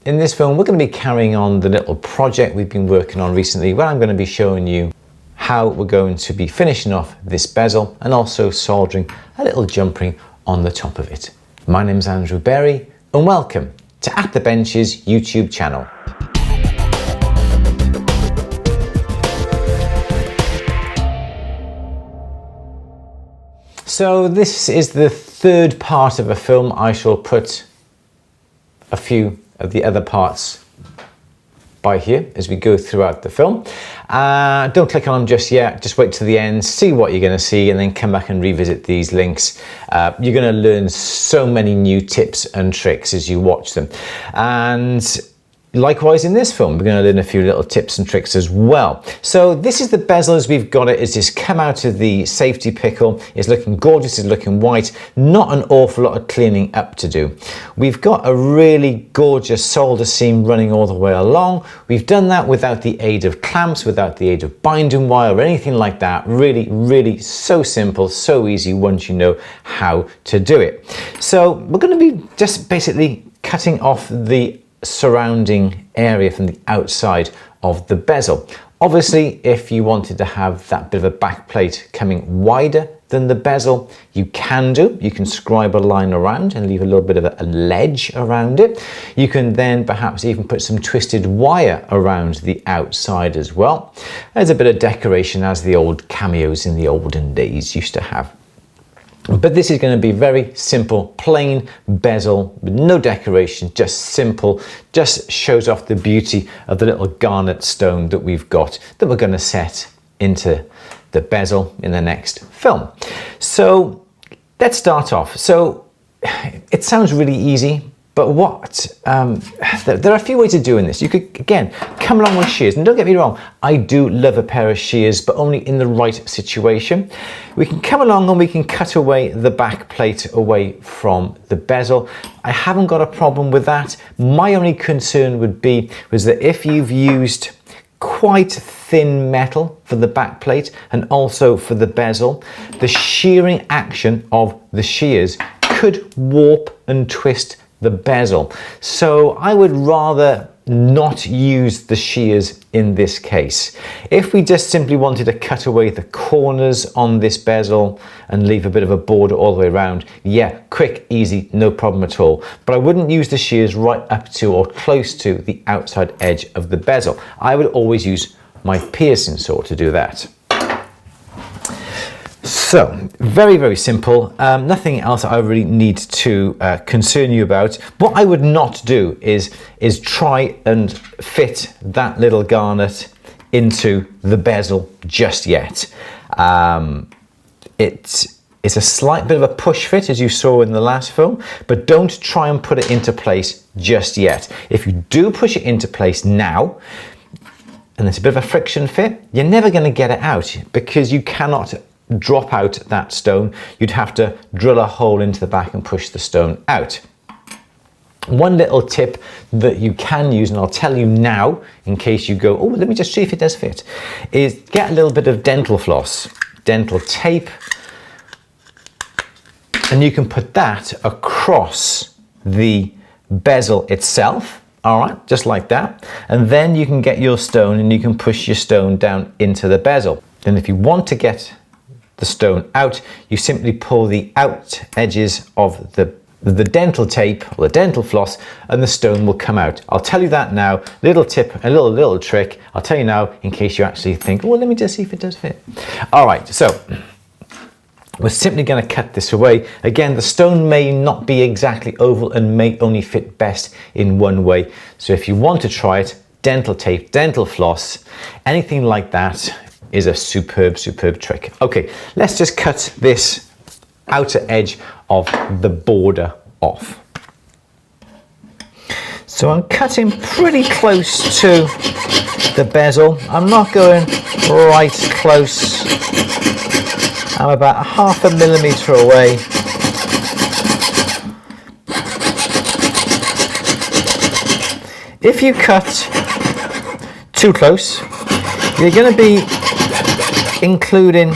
In this film, we're going to be carrying on the little project we've been working on recently, where I'm going to be showing you how we're going to be finishing off this bezel and also soldering a little jump ring on the top of it. My name's Andrew Berry and welcome to At the Bench's YouTube channel. So this is the third part of a film. I shall put a few of the other parts by here as we go throughout the film. Don't click on them just yet, just wait to the end, see what you're going to see, and then come back and revisit these links. You're going to learn so many new tips and tricks as you watch them. And likewise in this film, we're going to learn a few little tips and tricks as well. So this is the bezel as we've got it. It's just come out of the safety pickle. It's looking gorgeous, it's looking white. Not an awful lot of cleaning up to do. We've got a really gorgeous solder seam running all the way along. We've done that without the aid of clamps, without the aid of binding wire or anything like that. Really so simple, so easy once you know how to do it. So we're going to be just basically cutting off the surrounding area from the outside of the bezel. Obviously, if you wanted to have that bit of a back plate coming wider than the bezel, you can do. You can scribe a line around and leave a little bit of a ledge around it. You can then perhaps even put some twisted wire around the outside as well. There's a bit of decoration as the old cameos in the olden days used to have. But this is going to be very simple, plain bezel with no decoration, just simple, just shows off the beauty of the little garnet stone that we've got that we're going to set into the bezel in the next film. So let's start off. So it sounds really easy, but there are a few ways of doing this. You could, again, come along with shears. And don't get me wrong, I do love a pair of shears, but only in the right situation. We can come along and we can cut away the back plate away from the bezel. I haven't got a problem with that. My only concern was that if you've used quite thin metal for the back plate and also for the bezel, the shearing action of the shears could warp and twist the bezel. So I would rather not use the shears in this case. If we just simply wanted to cut away the corners on this bezel and leave a bit of a border all the way around, yeah, quick, easy, no problem at all. But I wouldn't use the shears right up to or close to the outside edge of the bezel. I would always use my piercing saw to do that. So, very simple. Nothing else I really need to concern you about. What I would not do is try and fit that little garnet into the bezel just yet. It's a slight bit of a push fit, as you saw in the last film, but don't try and put it into place just yet. If you do push it into place now, and there's a bit of a friction fit, you're never going to get it out because you cannot drop out that stone. You'd have to drill a hole into the back and push the stone out. One little tip that you can use, and I'll tell you now in case you go, oh, let me just see if it does fit, is get a little bit of dental floss, dental tape, and you can put that across the bezel itself. All right, just like that. And then you can get your stone and you can push your stone down into the bezel. Then if you want to get the stone out, you simply pull the out edges of the dental tape or the dental floss and the stone will come out. I'll tell you that now. Little tip, a little trick. I'll tell you now in case you actually think, well, let me just see if it does fit. All right, so we're simply going to cut this away. Again, the stone may not be exactly oval and may only fit best in one way. So if you want to try it, dental tape, dental floss, anything like that is a superb trick. Okay, let's just cut this outer edge of the border off. So I'm cutting pretty close to the bezel. I'm not going right close. I'm about 0.5 millimeter away. If you cut too close, you're going to be including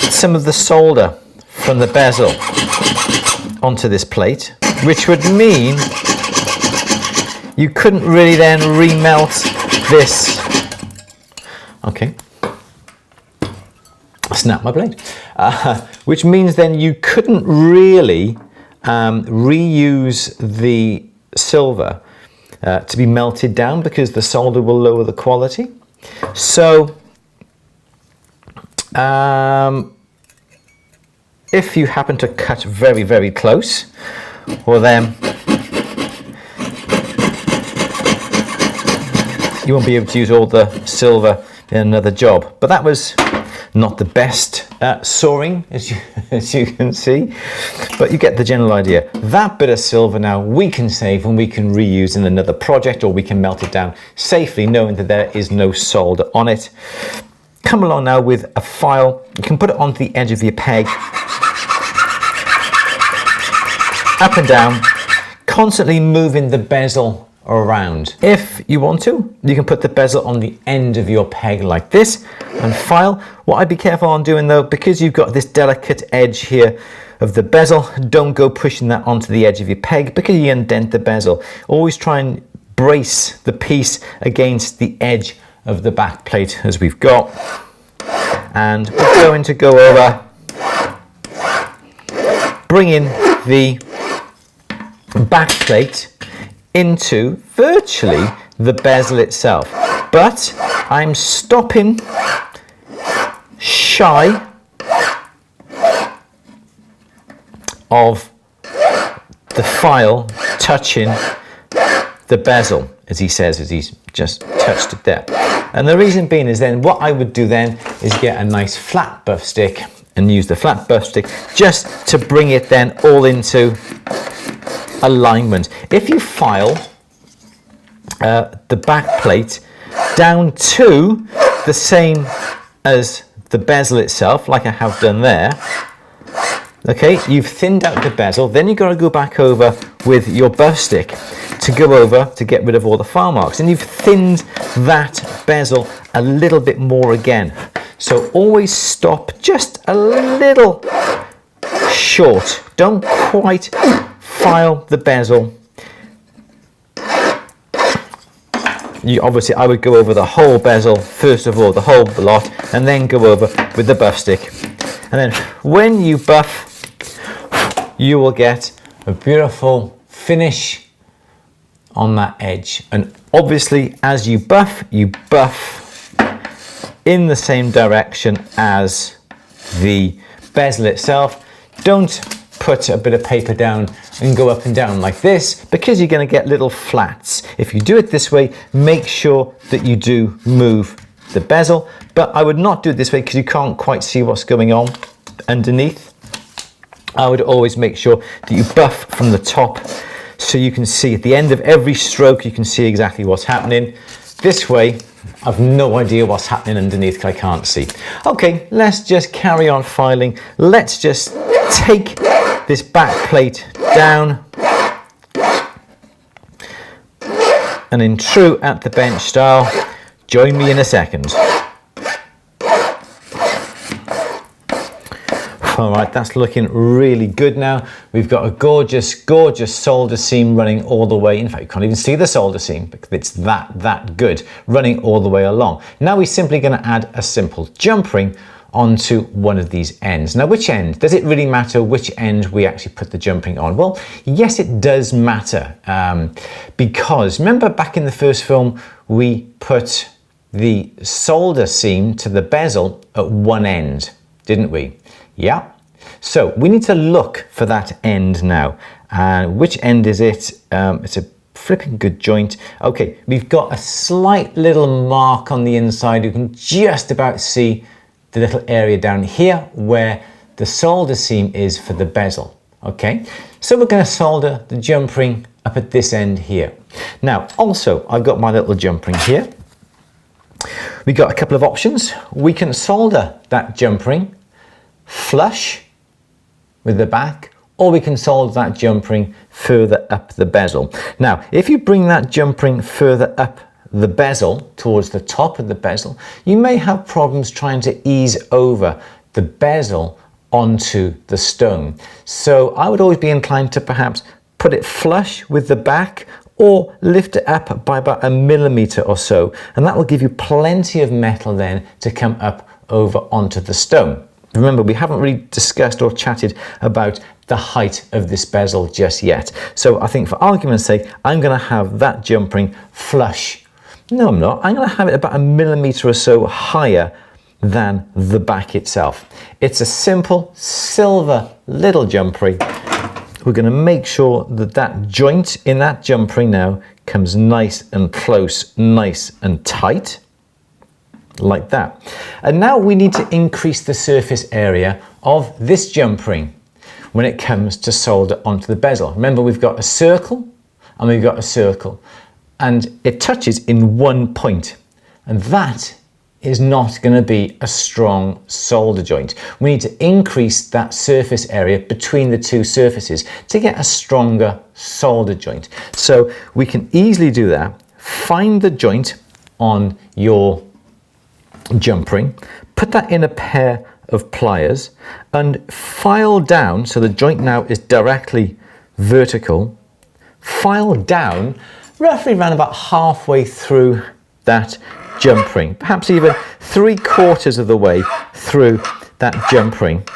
some of the solder from the bezel onto this plate, which would mean you couldn't really then remelt this. Okay. Snap my blade. Which means then you couldn't really reuse the silver to be melted down because the solder will lower the quality. So if you happen to cut very, very close, well then you won't be able to use all the silver in another job. But that was not the best sawing, as you can see, but you get the general idea. That bit of silver now we can save and we can reuse in another project, or we can melt it down safely knowing that there is no solder on it. Come along now with a file. You can put it onto the edge of your peg, up and down, constantly moving the bezel around. If you want to, you can put the bezel on the end of your peg like this and file. What I'd be careful on doing though, because you've got this delicate edge here of the bezel, don't go pushing that onto the edge of your peg because you indent the bezel. Always try and brace the piece against the edge of the back plate as we've got. And we're going to go over, bring in the back plate into virtually the bezel itself, but I'm stopping shy of the file touching the bezel, as he says, as he's just touched it there. And the reason being is then what I would do then is get a nice flat buff stick and use the flat buff stick just to bring it then all into alignment. If you file the back plate down to the same as the bezel itself, like I have done there, okay, you've thinned out the bezel, then you've got to go back over with your buff stick to go over to get rid of all the file marks, and you've thinned that bezel a little bit more again. So always stop just a little short, don't quite file the bezel. Obviously I would go over the whole bezel first of all, the whole lot, and then go over with the buff stick. And then when you buff, you will get a beautiful finish on that edge. And obviously as you buff in the same direction as the bezel itself. Don't put a bit of paper down and go up and down like this, because you're going to get little flats. If you do it this way, make sure that you do move the bezel, but I would not do it this way because you can't quite see what's going on underneath. I would always make sure that you buff from the top so you can see at the end of every stroke, you can see exactly what's happening. This way, I've no idea what's happening underneath because I can't see. Okay, let's just carry on filing. Let's just take this back plate down, and in true at the bench style, join me in a second. All right, that's looking really good now. We've got a gorgeous, gorgeous solder seam running all the way. In fact, you can't even see the solder seam because it's that good, running all the way along. Now we're simply going to add a simple jump ring onto one of these ends. Now, which end? Does it really matter which end we actually put the jump ring on? Well, yes, it does matter, because remember back in the first film, we put the solder seam to the bezel at one end, didn't we? Yeah. So we need to look for that end now. Which end is it? It's a flipping good joint. Okay, we've got a slight little mark on the inside. You can just about see the little area down here where the solder seam is for the bezel. Okay, so we're going to solder the jump ring up at this end here. Now, also, I've got my little jump ring here. We've got a couple of options. We can solder that jump ring flush with the back, or we can solder that jump ring further up the bezel. Now, if you bring that jump ring further up the bezel towards the top of the bezel, you may have problems trying to ease over the bezel onto the stone. So I would always be inclined to perhaps put it flush with the back, or lift it up by about 1 millimeter or so, and that will give you plenty of metal then to come up over onto the stone. Remember, we haven't really discussed or chatted about the height of this bezel just yet. So I think for argument's sake, I'm going to have that jump ring flush. No, I'm not. I'm going to have it about 1 millimeter or so higher than the back itself. It's a simple silver little jump ring. We're going to make sure that that joint in that jump ring now comes nice and close, nice and tight, like that. And now we need to increase the surface area of this jump ring when it comes to solder onto the bezel. Remember, we've got a circle and we've got a circle, and it touches in one point, and that is not going to be a strong solder joint. We need to increase that surface area between the two surfaces to get a stronger solder joint. So we can easily do that. Find the joint on your jump ring, put that in a pair of pliers and file down, so the joint now is directly vertical. File down roughly around about halfway through that jump ring, perhaps even 3/4 of the way through that jump ring.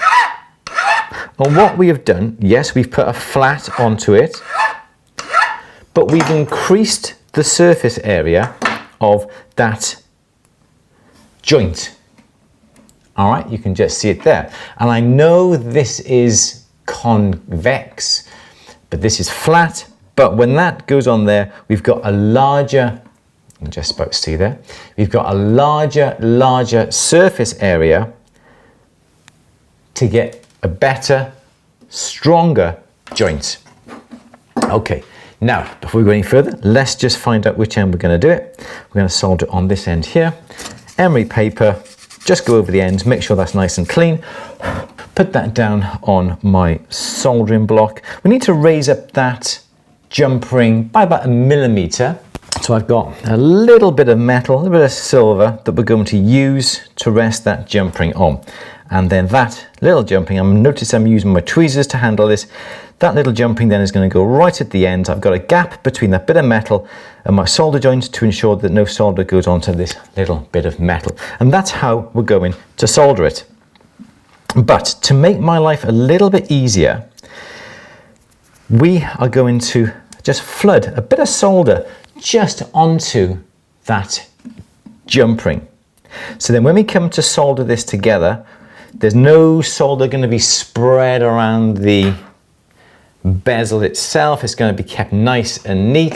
And what we have done, yes, we've put a flat onto it, but we've increased the surface area of that joint. All right, you can just see it there. And I know this is convex, but this is flat. But when that goes on there, we've got a larger, I'm just about to see there, we've got a larger surface area to get a better, stronger joint. Okay, now, before we go any further, let's just find out which end we're going to do it. We're going to solder it on this end here. Emery paper, just go over the ends, make sure that's nice and clean. Put that down on my soldering block. We need to raise up that jump ring by about 1 millimeter. So I've got a little bit of metal, a little bit of silver that we're going to use to rest that jump ring on. And then that little jumping, notice I'm using my tweezers to handle this. That little jumping then is going to go right at the end. I've got a gap between that bit of metal and my solder joint to ensure that no solder goes onto this little bit of metal. And that's how we're going to solder it. But to make my life a little bit easier, we are going to just flood a bit of solder just onto that jump ring. So then when we come to solder this together, there's no solder going to be spread around the bezel itself. It's going to be kept nice and neat.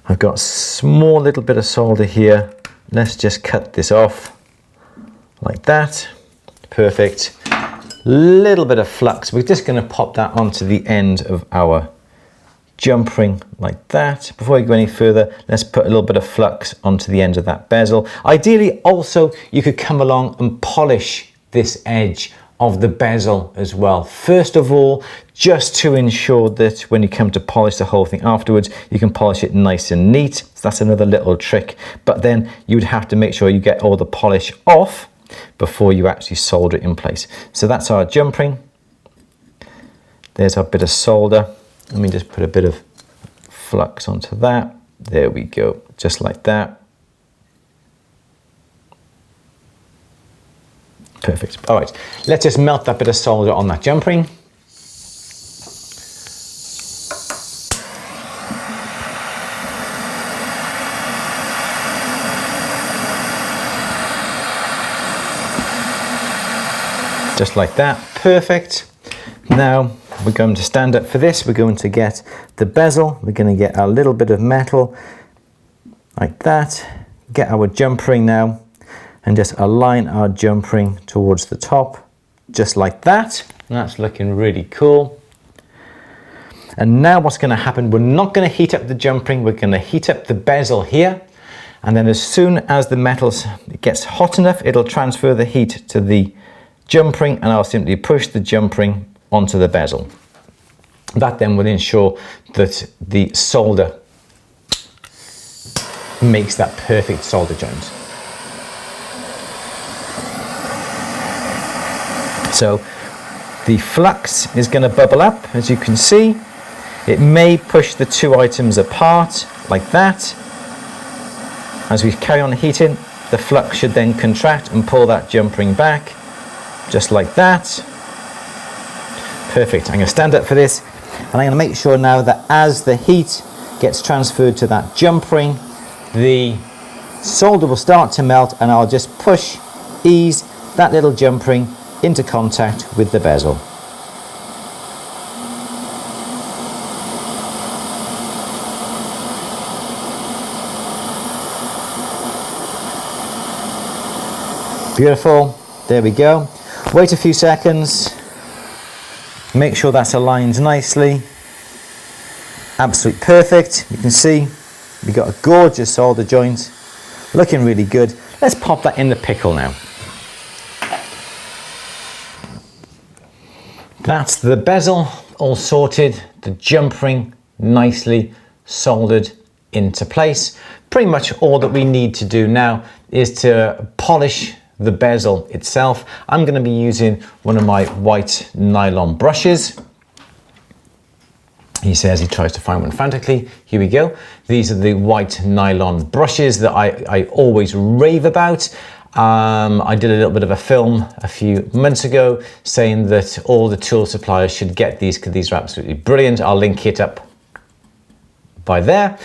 I've got a small little bit of solder here. Let's just cut this off like that. Perfect. Little bit of flux. We're just going to pop that onto the end of our jump ring like that. Before we go any further, let's put a little bit of flux onto the end of that bezel. Ideally, also, you could come along and polish this edge of the bezel as well. First of all, just to ensure that when you come to polish the whole thing afterwards, you can polish it nice and neat. So that's another little trick. But then you would have to make sure you get all the polish off before you actually solder it in place. So that's our jump ring. There's our bit of solder. Let me just put a bit of flux onto that. There we go, just like that. Perfect. All right, let's just melt that bit of solder on that jump ring. Just like that, perfect. Now we're going to stand up for this. We're going to get the bezel. We're going to get a little bit of metal like that. Get our jump ring now and just align our jump ring towards the top, just like that. And that's looking really cool. And now what's going to happen, we're not going to heat up the jump ring. We're going to heat up the bezel here. And then as soon as the metal gets hot enough, it'll transfer the heat to the jump ring, and I'll simply push the jump ring onto the bezel. That then will ensure that the solder makes that perfect solder joint. So the flux is going to bubble up, as you can see. It may push the two items apart like that. As we carry on heating, the flux should then contract and pull that jump ring back, just like that. Perfect. I'm going to stand up for this, and I'm going to make sure now that as the heat gets transferred to that jump ring, the solder will start to melt, and I'll just push, ease that little jump ring into contact with the bezel. Beautiful, there we go. Wait a few seconds, make sure that's aligned nicely. Absolutely perfect. You can see we've got a gorgeous solder joint, looking really good. Let's pop that in the pickle now. That's the bezel all sorted, the jump ring nicely soldered into place. Pretty much all that we need to do now is to polish the bezel itself. I'm going to be using one of my white nylon brushes. He says he tries to find one frantically. Here we go. These are the white nylon brushes that I always rave about. I did a little bit of a film a few months ago saying that all the tool suppliers should get these because these are absolutely brilliant. I'll link it up by there.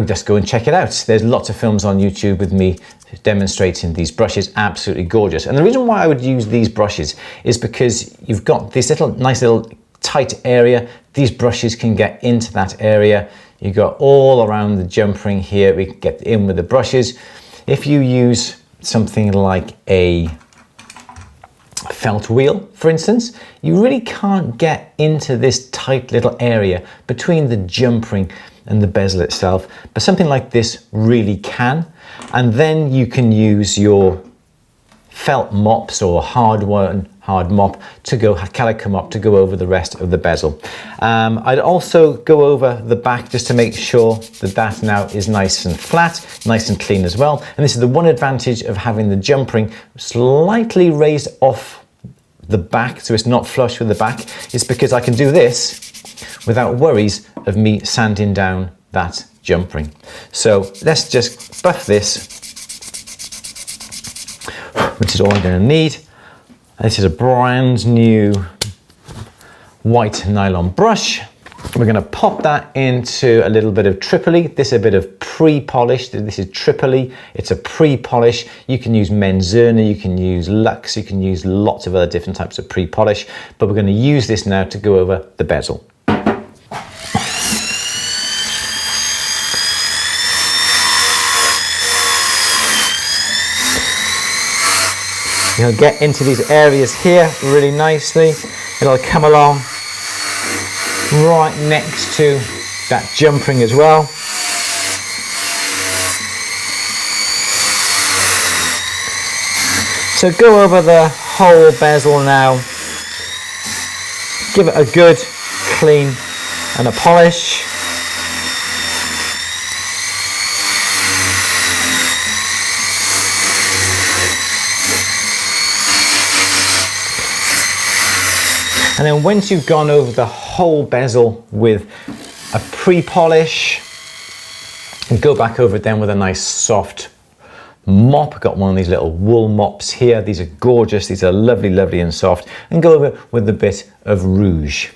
Just go and check it out. There's lots of films on YouTube with me demonstrating these brushes. Absolutely gorgeous. And the reason why I would use these brushes is because you've got this nice little tight area. These brushes can get into that area. You've got all around the jump ring here. We can get in with the brushes. If you use something like a felt wheel, for instance, you really can't get into this tight little area between the jump ring and the bezel itself, but something like this really can. And then you can use your felt mops or hard mop to go, calico mop to go over the rest of the bezel. I'd also go over the back just to make sure that that now is nice and flat, nice and clean as well. And this is the one advantage of having the jump ring slightly raised off the back so it's not flush with the back, is because I can do this without worries of me sanding down that jump ring. So let's just buff this, which is all I'm going to need. This is a brand new white nylon brush. We're going to pop that into a little bit of Tripoli. This is a bit of pre-polish. This is Tripoli. It's a pre-polish. You can use Menzerner, you can use Lux, you can use lots of other different types of pre-polish, but we're going to use this now to go over the bezel. You'll get into these areas here really nicely. It'll come along right next to that jump ring as well. So go over the whole bezel now. Give it a good clean and a polish. And then once you've gone over the whole bezel with a pre-polish, and go back over it then with a nice soft mop. I've got one of these little wool mops here. These are gorgeous. These are lovely, lovely and soft. And go over it with a bit of rouge.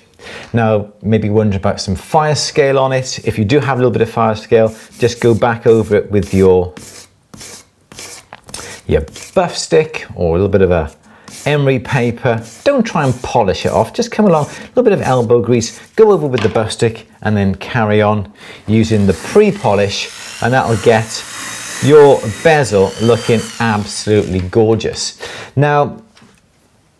Now, maybe wonder about some fire scale on it. If you do have a little bit of fire scale, just go back over it with your buff stick or a little bit of a emery paper. Don't try and polish it off, just come along, a little bit of elbow grease, go over with the buff stick and then carry on using the pre-polish, and that'll get your bezel looking absolutely gorgeous. Now,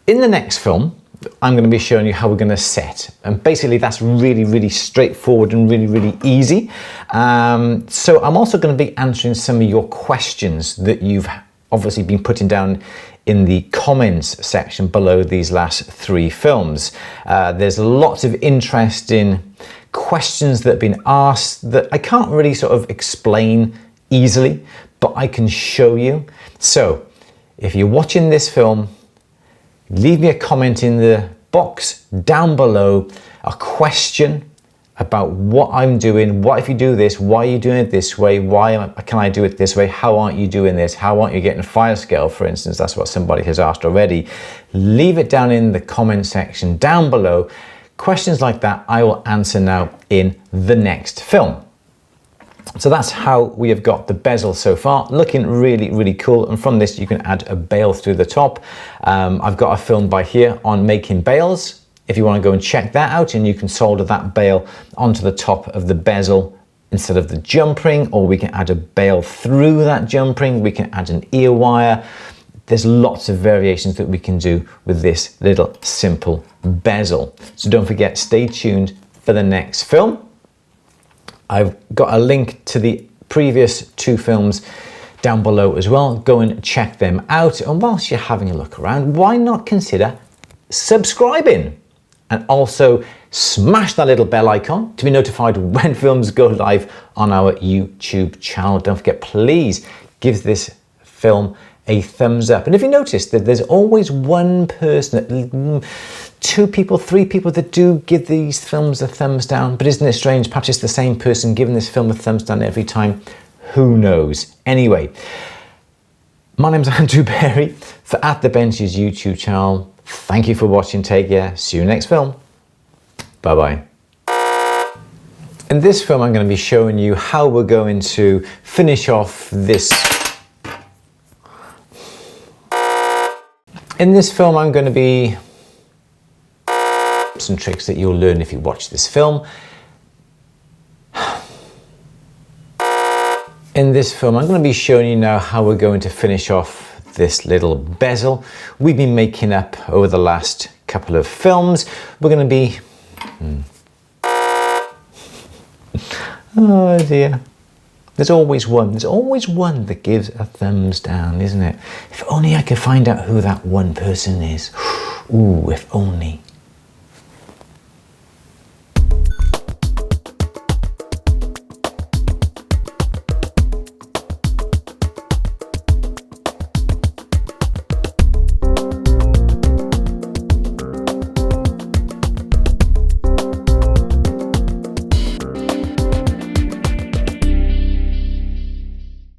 in the next film, I'm going to be showing you how we're going to set, and basically that's really, really straightforward and really, really easy. So I'm also going to be answering some of your questions that you've obviously been putting down in the comments section below these last 3 films. There's lots of interesting questions that have been asked that I can't really sort of explain easily, but I can show you. So if you're watching this film, leave me a comment in the box down below, a question, about what I'm doing. What if you do this? Why are you doing it this way? Why can I do it this way? How aren't you doing this? How aren't you getting fire scale, for instance? That's what somebody has asked already. Leave it down in the comment section down below. Questions like that I will answer now in the next film. So that's how we have got the bezel so far, looking really, really cool. And from this, you can add a bail through the top. I've got a film by here on making bails. If you want to go and check that out, and you can solder that bail onto the top of the bezel instead of the jump ring, or we can add a bail through that jump ring. We can add an ear wire. There's lots of variations that we can do with this little simple bezel. So don't forget, stay tuned for the next film. I've got a link to the previous 2 films down below as well. Go and check them out. And whilst you're having a look around, why not consider subscribing? And also smash that little bell icon to be notified when films go live on our YouTube channel. Don't forget, please give this film a thumbs up. And if you notice that there's always one person, 2 people, 3 people that do give these films a thumbs down, but isn't it strange? Perhaps it's the same person giving this film a thumbs down every time. Who knows? Anyway, my name's Andrew Berry for At The Benches YouTube channel. Thank you for watching. Take care. See you next film. Bye-bye. In this film, I'm going to be showing you how we're going to finish off this. In this film, I'm going to be some tricks that you'll learn if you watch this film. In this film, I'm going to be showing you now how we're going to finish off this little bezel we've been making up over the last couple of films. We're going to be... Oh dear. There's always one that gives a thumbs down, isn't it? If only I could find out who that one person is. Ooh, if only.